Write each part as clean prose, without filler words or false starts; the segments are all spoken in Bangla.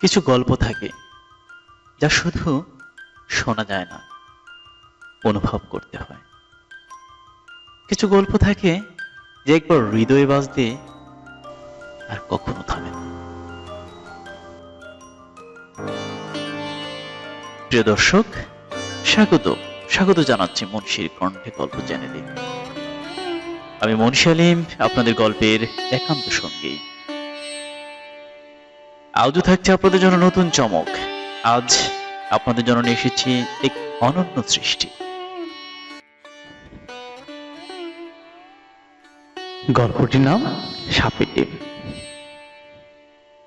কিছু গল্প থাকে যা শুধু শোনা যায় না, অনুভব করতে হয়। কিছু গল্প থাকে যে একবার হৃদয়ে বাজতে আর কখনো থামে না। প্রিয় দর্শক, স্বাগত স্বাগত জানাচ্ছি মুন্সির কণ্ঠে গল্প চ্যানেলে। আমি মুন্সি আলিম, আপনাদের গল্পের একান্ত সঙ্গী। আজও থাকছে আপনাদের জন্য নতুন চমক। আজ আপনাদের জন্য নিয়ে এসেছি এক অনন্য সৃষ্টি। গল্পটির নাম সাপের ডিম।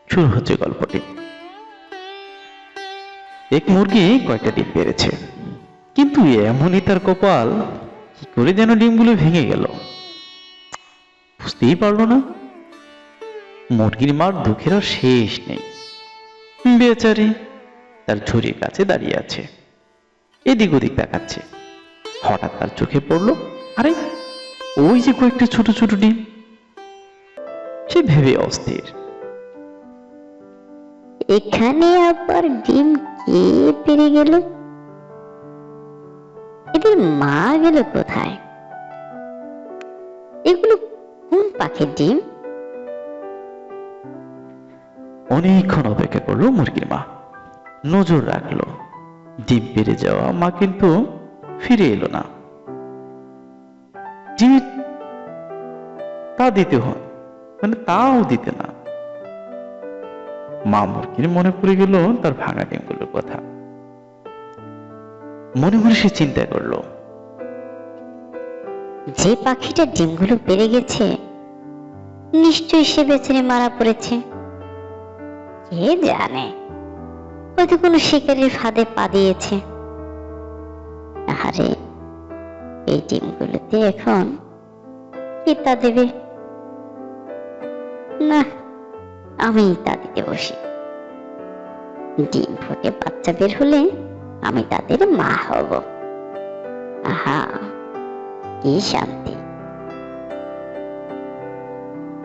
শুরু হচ্ছে গল্পটি। এক মুরগি কয়েকটা ডিম পেড়েছে, কিন্তু এমনই তার কপাল, কি করে যেন ডিমগুলো ভেঙে গেল বুঝতেই পারলো না। মুরগির মার দুঃখের আর শেষ নেই। বেচারি তার ঝুড়ির কাছে দাঁড়িয়ে আছে, এদিক ওদিক দেখাচ্ছে। হঠাৎ তার চোখে পড়লো, আরে ওই যে কয়েকটা ছোট ছোট ডিম। সে ভেবে অস্থির, এখানে আবার ডিম কে পেরে গেল? এদের মা গেল কোথায়? এগুলো কোন পাখির ডিম? অনেকক্ষণ অপেক্ষা করলো মুরগির মা, নজর রাখলো। ডিম পেরে যাওয়া মা কিন্তু ফিরে এলো না। ডিম তা দিতে হয়, তাও দিতে না। মা মুরগির মনে পড়ে গেল তার ভাঙা ডিমগুলোর কথা। মনে মনে সে চিন্তা করলো, যে পাখিটা ডিমগুলো পেরে গেছে নিশ্চয়ই সে বেচারি মারা পড়েছে। কে জানে, হয়তো কোনো শিকারীর ফাঁদে পা দিয়েছে। আরে এই ডিমগুলোতে এখন কে তা দেবে? না, আমি তা দিতে বসি। ডিম ফুটে বাচ্চা বের হলে আমি তাদের মা হব। আহা, কি শান্তি!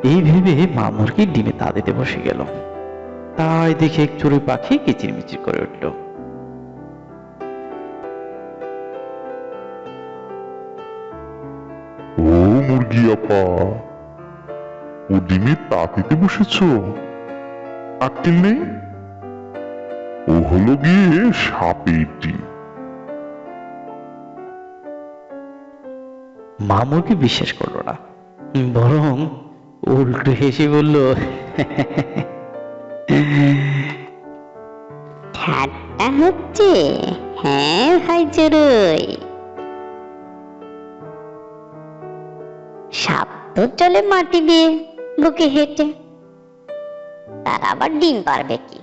এই ভেবে মা মুরগির ডিমে তা দিতে বসে গেল। তাই দেখে এক চড়ুই পাখি কিচিরমিচির করে উঠল। ও মুরগি আপা, ও ডিমে তা দিতে বসেছ? আক্কেল নেই? ও হলো গিয়ে সাপের ডিম। মা মুরগি বিশ্বাস করলো না, বরং উল্টো হেসে বলল, ঠাট্টা হচ্ছে? হ্যাঁ ভাই চড়ুই, সাপ তো চলে মাটি দিয়ে বুকে হেঁটে, তার আবার ডিম পারবে কি?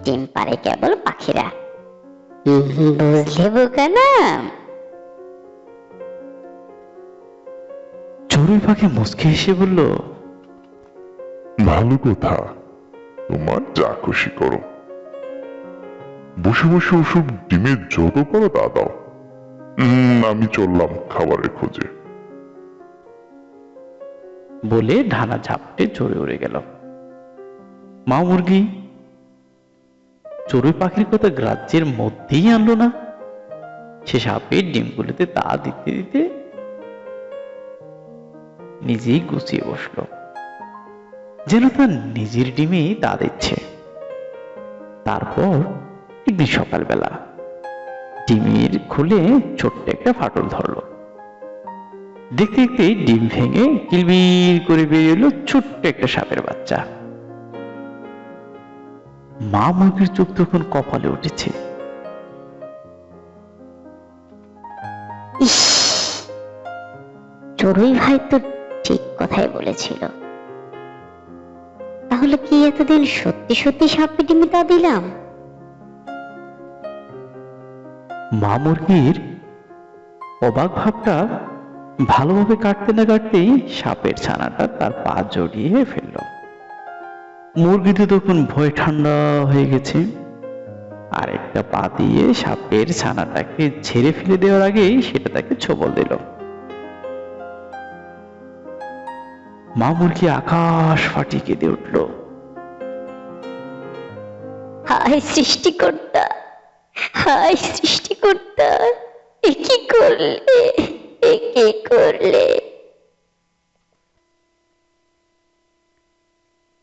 ডিম পারে কেবল পাখিরা। বুঝলে বোকা না? চড়ুই পাখি মুচকি হেসে বলল, ভালো কথা, তোমার যা খুশি করো। বসে বসে ওসব ডিমের যত পারো তা দাও। আমি চললাম খাবারের খোঁজে। বলে ঢানা ঝাপটে চড়ে উড়ে গেল। মা মুরগি চড়ুই পাখির কথা গ্রাহ্যের মধ্যেই আনলো না। সে সাপের ডিমগুলোতে তা দিতে দিতে নিজেই গুছিয়ে বসলো, যেন তার নিজের ডিমেই তা দিচ্ছে। তারপর একদিন সকালবেলা ডিমের খুলে ছোট্ট একটা ফাটল ধরলো। দেখতে দেখতে ডিম ভেঙে কিলবিল করে বেরিয়ে এলো ছোট্ট একটা সাপের বাচ্চা। মা মুরগির চোখ তখন কপালে উঠেছে। ইস, চড়ুই ভাই তো ঠিক কথাই বলেছিল। তাহলে কি এতদিন সত্যি সত্যি সাপে ডিমে তা দিলাম? মা মুরগির অবাক ভাবটা ভালোভাবে কাটতে না কাটতেই সাপের ছানাটা তার পা জড়িয়ে ফেলল। মুরগিতে তখন ভয় ঠান্ডা হয়ে গেছে। আর একটা পা দিয়ে সাপের ছানাটাকে ঝেড়ে ফেলে দেওয়ার আগেই সেটা তাকে ছোবল দিল। মা মুরগি আকাশ ফাটিয়ে কেঁদে উঠল। হায় সৃষ্টিকর্তা, হায় সৃষ্টিকর্তা, এ কি করলে, এ কি করলে?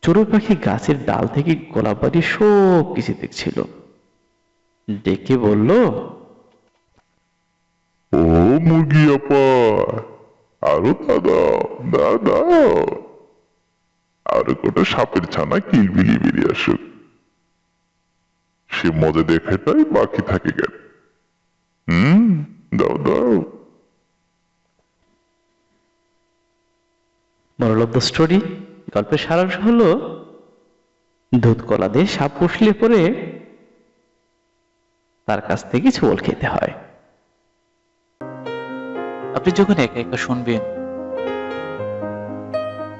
চড়ুই পাখি গাছের ডাল থেকে গোলাপবাড়ি সব কিছু দেখছিল, ডেকে বলল, ও মুরগি আপা, আরো দাদাও, দাদাও, আরো কটা সাপের ছানা কিলবিলি বেরিয়ে আসুক, সে মজা দেখাটাই বাকি থাকে গেল। দাও দাও। মোরাল অফ দ্য স্টোরি, গল্পের সারাংশ হলো, দুধ কলা দিয়ে সাপ পুষলে পরে তার কাছ থেকে ছোবল খেতে হয়। আপনি যখন একা একা শুনবেন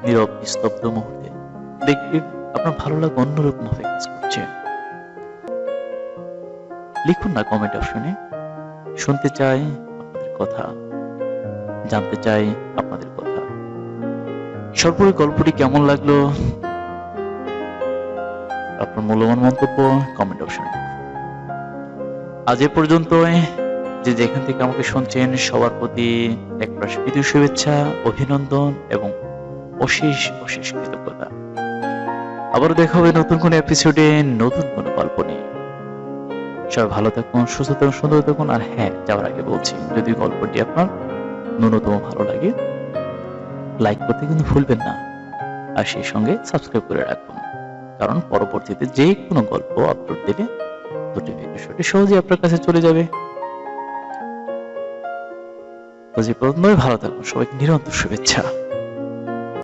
নীরব নিস্তব্ধ মুহূর্তে, দেখবেন আপনার ভালো লাগা অন্যরকম ভাবে কাজ করছে। লিখুন না কমেন্ট অপশনে, শুনতে চাই আপনাদের কথা, জানতে চাই আপনাদের কথা। সর্বোপরি গল্পটি কেমন লাগলো আপনার মূল্যবান মন্তব্য কমেন্ট অপশনে। আজ এ পর্যন্তই। যে যেখান থেকে আমাকে শুনছেন সবার প্রতি একপ্রাশ প্রীতীয় শুভেচ্ছা, অভিনন্দন এবং অশেষ অশেষ কৃতজ্ঞতা। আবারও দেখা হবে নতুন কোনো এপিসোডে, নতুন কোনো গল্প নিয়ে। সবাই ভালো থাকুন, সুস্থ থাকুন, সুন্দর থাকুন। আর হ্যাঁ, যাওয়ার আগে বলছি, যদি গল্পটি আপনার ন্যূনতম ভালো লাগে, লাইক করতে কিন্তু ভুলবেন না, আর সেই সঙ্গে সাবস্ক্রাইব করে রাখুন, কারণ পরবর্তীতে যে কোনো গল্প আপলোড দিলে নোটিফিকেশনটি সহজেই আপনার কাছে চলে যাবে। তো যে পর্যন্তই ভালো থাকুন, সবাইকে নিরন্তর শুভেচ্ছা।